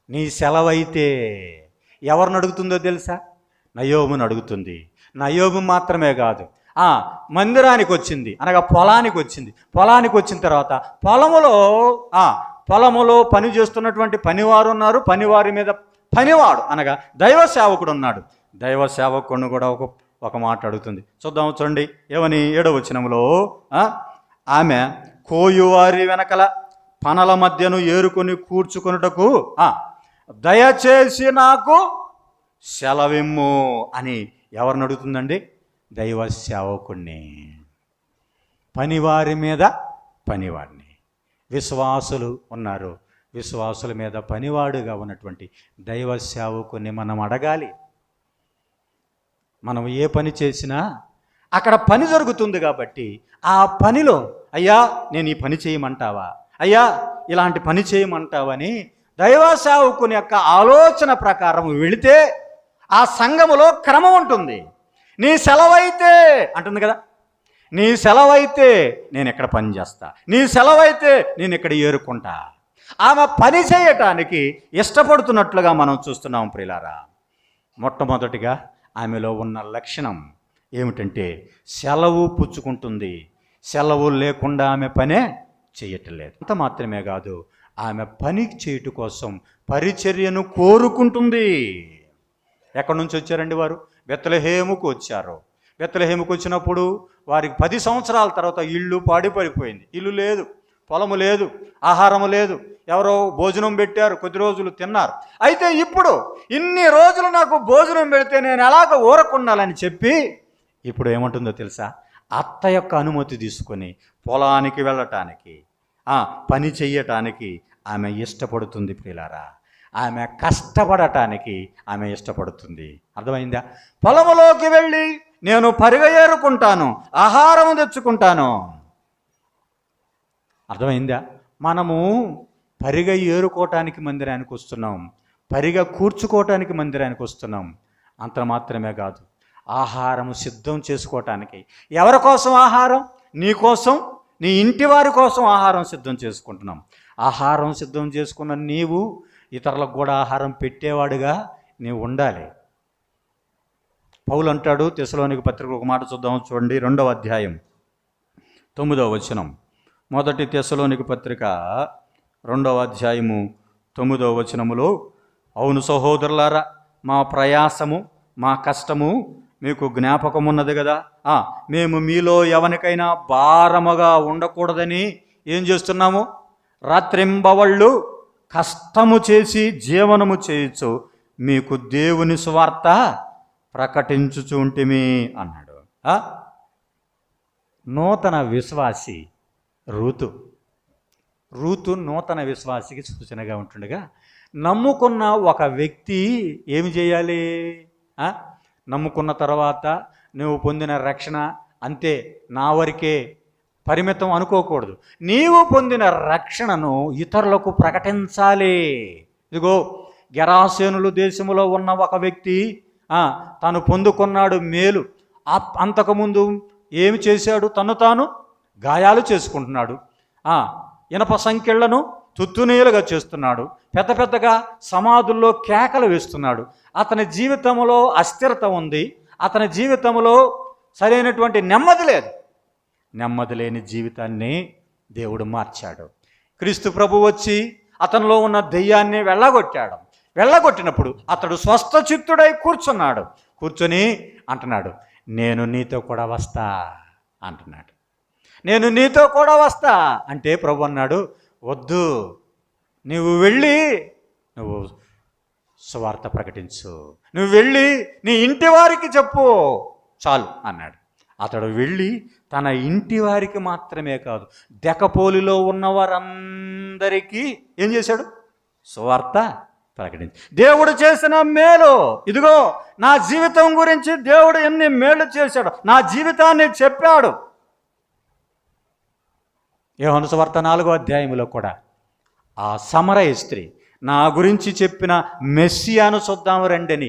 నీ సెలవైతే ఎవరిని అడుగుతుందో తెలుసా? నయోమును అడుగుతుంది. నయోము మాత్రమే కాదు, మందిరానికి వచ్చింది, అనగా పొలానికి వచ్చింది. పొలానికి వచ్చిన తర్వాత పొలములో పని చేస్తున్నటువంటి పనివారు ఉన్నారు. పనివారి మీద పనివాడు అనగా దైవ సేవకుడు ఉన్నాడు. దైవ సేవకుడిని కూడా ఒక మాట అడుగుతుంది. చూద్దాం, చూడండి ఏమని 7వ వచనంలో ఆమె కోయువారి వెనకల పనల మధ్యను ఏరుకొని కూర్చుకొనుటకు దయచేసి నాకు సెలవిమ్ము అని ఎవరిని అడుగుతుందండి? దైవ సేవకుణ్ణి, పనివారి మీద పనివాడిని. విశ్వాసులు ఉన్నారు, విశ్వాసుల మీద పనివాడుగా ఉన్నటువంటి దైవ సేవకుని మనం అడగాలి. మనం ఏ పని చేసినా అక్కడ పని జరుగుతుంది కాబట్టి ఆ పనిలో అయ్యా నేను ఈ పని చేయమంటావా, అయ్యా ఇలాంటి పని చేయమంటావని దైవ సేవకుని యొక్క ఆలోచన ప్రకారం వెళితే ఆ సంఘములో క్రమం ఉంటుంది. నీ సెలవైతే అంటుంది కదా, నీ సెలవైతే నేను ఎక్కడ పని చేస్తా, నీ సెలవైతే నేను ఇక్కడ ఏరుకుంటా. ఆమె పని చేయటానికి ఇష్టపడుతున్నట్లుగా మనం చూస్తున్నాం ప్రియులారా. మొట్టమొదటిగా ఆమెలో ఉన్న లక్షణం ఏమిటంటే సెలవు పుచ్చుకుంటుంది. సెలవు లేకుండా ఆమె పనే చేయట్లేదు. అంత మాత్రమే కాదు, ఆమె పని చేయటం కోసం పరిచర్యను కోరుకుంటుంది. ఎక్కడి నుంచి వచ్చారండి వారు? బెత్లెహేముకు వచ్చారు. బెత్లెహేముకు వచ్చినప్పుడు వారికి 10 సంవత్సరాల తర్వాత ఇల్లు పాడిపడిపోయింది. ఇల్లు లేదు, పొలము లేదు, ఆహారము లేదు. ఎవరో భోజనం పెట్టారు, కొద్ది రోజులు తిన్నారు. అయితే ఇప్పుడు ఇన్ని రోజులు నాకు భోజనం పెడితే నేను ఎలాగ ఊరకుండాలని చెప్పి ఇప్పుడు ఏమంటుందో తెలుసా? అత్త యొక్క అనుమతి తీసుకొని పొలానికి వెళ్ళటానికి, పని చెయ్యటానికి ఆమె ఇష్టపడుతుంది ప్రియులారా. ఆమె కష్టపడటానికి ఆమె ఇష్టపడుతుంది. అర్థమైందా? పొలములోకి వెళ్ళి నేను పరిగ ఏరుకుంటాను, ఆహారం తెచ్చుకుంటాను. అర్థమైందా? మనము పరిగ ఏరుకోవటానికి మందిరానికి వస్తున్నాం, పరిగ కూర్చుకోవటానికి మందిరానికి వస్తున్నాం. అంత మాత్రమే కాదు, ఆహారం సిద్ధం చేసుకోవటానికి. ఎవరి కోసం ఆహారం? నీ కోసం, నీ ఇంటి వారి కోసం ఆహారం సిద్ధం చేసుకుంటున్నాం. ఆహారం సిద్ధం చేసుకున్న నీవు ఇతరులకు కూడా ఆహారం పెట్టేవాడుగా నీవు ఉండాలి. పౌలు అంటాడు తెస్సలోనిక పత్రిక, ఒక మాట చూద్దాం చూడండి, 2వ అధ్యాయం 9వ వచనం. మొదటి తెస్సలోనిక పత్రిక 2వ అధ్యాయము 9వ వచనములో, అవును సహోదరులారా, మా ప్రయాసము మా కష్టము మీకు జ్ఞాపకం ఉన్నది కదా. మేము మీలో ఎవరికైనా భారముగా ఉండకూడదని ఏం చేస్తున్నాము? రాత్రింబవళ్ళు కష్టము చేసి జీవనము చేయొచ్చు మీకు దేవుని సువార్త ప్రకటించుచుంటిమి అన్నాడు. నూతన విశ్వాసి రూతు నూతన విశ్వాసికి సూచనగా ఉంటుండగా, నమ్ముకున్న ఒక వ్యక్తి ఏమి చేయాలి? నమ్ముకున్న తర్వాత నువ్వు పొందిన రక్షణ అంతే, నా వరకే పరిమితం అనుకోకూడదు. నీవు పొందిన రక్షణను ఇతరులకు ప్రకటించాలి. ఇదిగో గెరాసేనులు దేశంలో ఉన్న ఒక వ్యక్తి తను పొందుకున్నాడు మేలు. అంతకుముందు ఏమి చేశాడు? తను తాను గాయాలు చేసుకుంటున్నాడు, ఇనప సంకెళ్లను తుత్తునీలుగా చేస్తున్నాడు, పెద్ద పెద్దగా సమాధుల్లో కేకలు వేస్తున్నాడు. అతని జీవితంలో అస్థిరత ఉంది, అతని జీవితంలో సరైనటువంటి నెమ్మది లేదు. నెమ్మది లేని జీవితాన్ని దేవుడు మార్చాడు. క్రీస్తు ప్రభు వచ్చి అతనిలో ఉన్న దెయ్యాన్ని వెళ్ళగొట్టినప్పుడు అతడు స్వస్థ చిత్తుడై కూర్చున్నాడు. కూర్చొని అంటున్నాడు, నేను నీతో కూడా వస్తా అంటున్నాడు. నేను నీతో కూడా వస్తా అంటే ప్రభు అన్నాడు, వద్దు, నువ్వు వెళ్ళి నువ్వు సువార్త ప్రకటించు, నువ్వు వెళ్ళి నీ ఇంటి వారికి చెప్పు చాలు అన్నాడు. అతడు వెళ్ళి తన ఇంటి వారికి మాత్రమే కాదు, దెకపోలిలో ఉన్న వారందరికీ ఏం చేశాడు? సువార్త ప్రకటించి దేవుడు చేసిన మేలు, ఇదిగో నా జీవితం గురించి దేవుడు ఎన్ని మేలు చేశాడు, నా జీవితాన్ని చెప్పాడు. యోహాను సువార్త 4వ అధ్యాయంలో కూడా ఆ సమరయ స్త్రీ నా గురించి చెప్పిన మెస్సియాను చూద్దాము రండని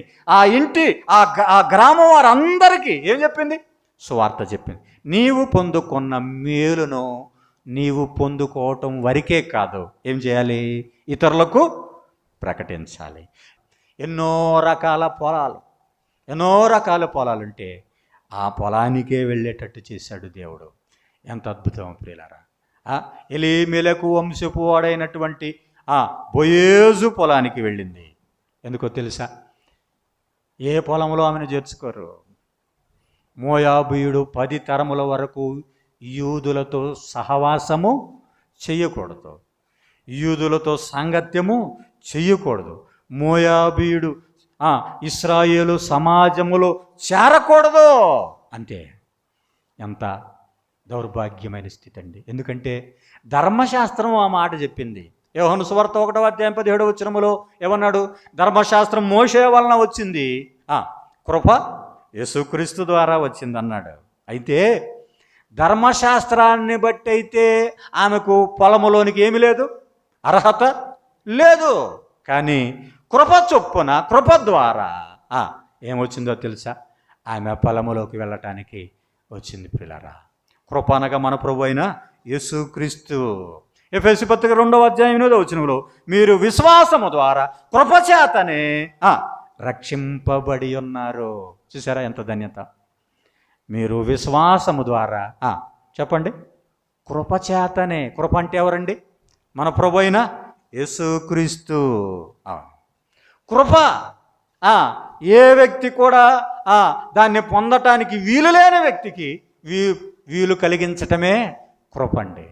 ఆ గ్రామం వారందరికీ ఏం చెప్పింది? సువార్త చెప్పింది. నీవు పొందుకున్న మేలును నీవు పొందుకోవటం వరకే కాదు, ఏం చేయాలి? ఇతరులకు ప్రకటించాలి. ఎన్నో రకాల పొలాలుంటే ఆ పొలానికే వెళ్ళేటట్టు చేశాడు దేవుడు. ఎంత అద్భుతం ప్రియులారా! ఎలీమెలకు వంశపు వాడైనటువంటి బోయేజు పొలానికి వెళ్ళింది. ఎందుకో తెలుసా? ఏ పొలంలో ఆమెను చేర్చుకోరు. మోయాబీయుడు 10 తరముల వరకు యూదులతో సహవాసము చెయ్యకూడదు, యూదులతో సాంగత్యము చెయ్యకూడదు, మోయాబీయుడు ఇశ్రాయేలు సమాజములో చేరకూడదు. అంతే. ఎంత దౌర్భాగ్యమైన స్థితి అండి. ఎందుకంటే ధర్మశాస్త్రం ఆ మాట చెప్పింది. యోహాను సువార్త 1:17 ఏమన్నాడు? ధర్మశాస్త్రం మోషే వలన వచ్చింది, కృప యేసుక్రీస్తు ద్వారా వచ్చింది అన్నాడు. అయితే ధర్మశాస్త్రాన్ని బట్టి అయితే ఆమెకు పొలములోనికి ఏమీ లేదు, అర్హత లేదు. కానీ కృప చొప్పున, కృప ద్వారా ఏమొచ్చిందో తెలుసా? ఆమె పొలములోకి వెళ్ళటానికి వచ్చింది. పిల్లరా, కృప అనగా మన ప్రభు అయిన యేసుక్రీస్తు. ఎఫెసీ పత్రిక 2:8 మీరు విశ్వాసము ద్వారా కృపచేతనే రక్షింపబడి ఉన్నారు. చూసారా ఎంత ధన్యత! మీరు విశ్వాసము ద్వారా చెప్పండి, కృపచేతనే. కృప అంటే ఎవరండి? మన ప్రభు అయిన యేసుక్రీస్తు. కృప ఏ వ్యక్తి కూడా దాన్ని పొందటానికి వీలు లేని వ్యక్తికి వీలు కలిగించటమే కృప అండి.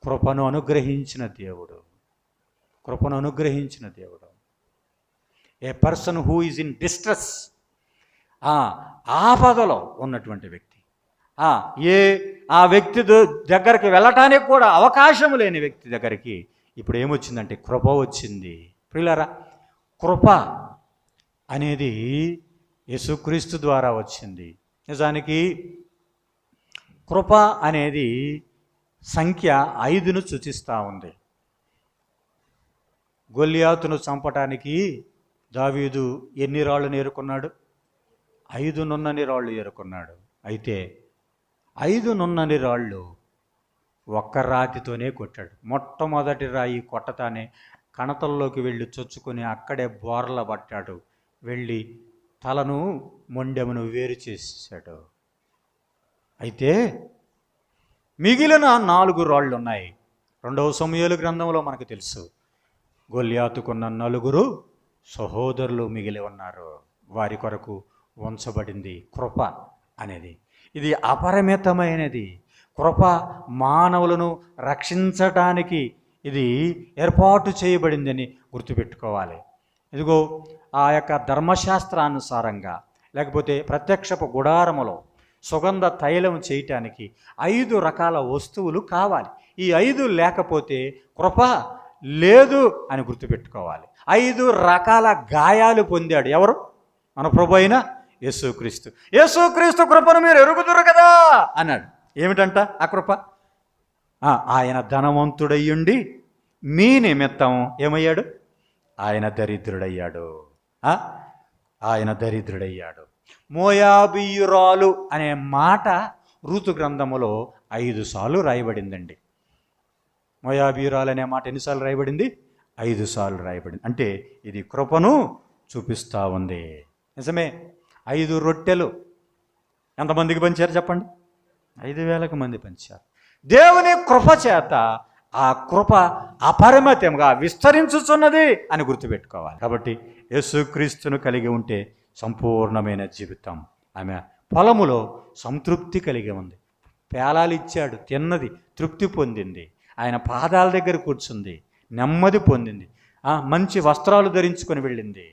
కృపను అనుగ్రహించిన దేవుడు, కృపను అనుగ్రహించిన దేవుడు. A person who is in distress, ఆపదలో ఉన్నటువంటి వ్యక్తి, ఆ వ్యక్తి దగ్గరికి వెళ్ళటానికి కూడా అవకాశం లేని వ్యక్తి దగ్గరికి ఇప్పుడు ఏమొచ్చిందంటే కృప వచ్చింది. ప్రియులారా, కృప అనేది యేసుక్రీస్తు ద్వారా వచ్చింది. నిజానికి కృప అనేది సంఖ్య 5ను సూచిస్తూ ఉంది. గొల్లియాతును చంపటానికి దావీదు ఎన్ని రాళ్ళు ఏరుకున్నాడు? 5 నున్నని రాళ్ళు ఏరుకున్నాడు. అయితే 5 నున్నని రాళ్ళు ఒక్క రాతితోనే కొట్టాడు. మొట్టమొదటి రాయి కొట్టతానే కణతల్లోకి వెళ్ళి చొచ్చుకొని అక్కడే బోర్ల పట్టాడు. వెళ్ళి తలను మొండెమును వేరు చేసేసాడు. అయితే మిగిలిన 4 రాళ్ళు ఉన్నాయి. 2వ సమూయేలు గ్రంథంలో మనకు తెలుసు, గొల్లియాతుకున్న 4 సహోదరులు మిగిలి ఉన్నారు. వారి కొరకు ఉంచబడింది కృప అనేది. ఇది అపరిమితమైనది. కృప మానవులను రక్షించటానికి ఇది ఏర్పాటు చేయబడిందని గుర్తుపెట్టుకోవాలి. ఇదిగో ఆ యొక్క ధర్మశాస్త్రానుసారంగా లేకపోతే ప్రత్యక్షపు గుడారములో సుగంధ తైలం చేయటానికి 5 రకాల వస్తువులు కావాలి. ఈ 5 లేకపోతే కృప లేదు అని గుర్తుపెట్టుకోవాలి. 5 రకాల గాయాలు పొందాడు ఎవరు? మన ప్రభు అయిన యేసుక్రీస్తు. యేసుక్రీస్తు కృపను మీరు ఎరుగుదురు కదా అన్నాడు. ఏమిటంట ఆ కృప? ఆయన ధనవంతుడయ్యుండి మీ నిమిత్తం ఏమయ్యాడు? ఆయన దరిద్రుడయ్యాడు. ఆయన దరిద్రుడయ్యాడు. మోయాబీయురాలు అనే మాట ఋతు గ్రంథములో 5 సార్లు రాయబడిందండి. మోయాబీయురాలు అనే మాట ఎన్నిసార్లు రాయబడింది? 5 సార్లు రాయబడింది. అంటే ఇది కృపను చూపిస్తూ ఉంది. నిజమే. 5 రొట్టెలు ఎంతమందికి పంచారు చెప్పండి? 5,000 మంది పంచారు. దేవుని కృప చేత ఆ కృప అపరిమితంగా విస్తరించుచున్నది అని గుర్తుపెట్టుకోవాలి. కాబట్టి యేసుక్రీస్తును కలిగి ఉంటే సంపూర్ణమైన జీవితం. ఆమె పొలములో సంతృప్తి కలిగి ఉంది. పేలాలు ఇచ్చాడు, తిన్నది, తృప్తి పొందింది. ఆయన పాదాల దగ్గర కూర్చుంది, నెమ్మది పొందింది. మంచి వస్త్రాలు ధరించుకొని వెళ్ళింది.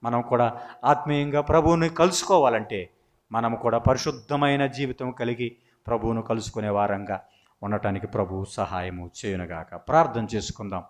మనం కూడా ఆత్మీయంగా ప్రభువుని కలుసుకోవాలంటే మనం కూడా పరిశుద్ధమైన జీవితం కలిగి ప్రభువును కలుసుకునే వారంగా ఉండటానికి ప్రభువు సహాయము చేయునుగాక. ప్రార్థన చేసుకుందాం.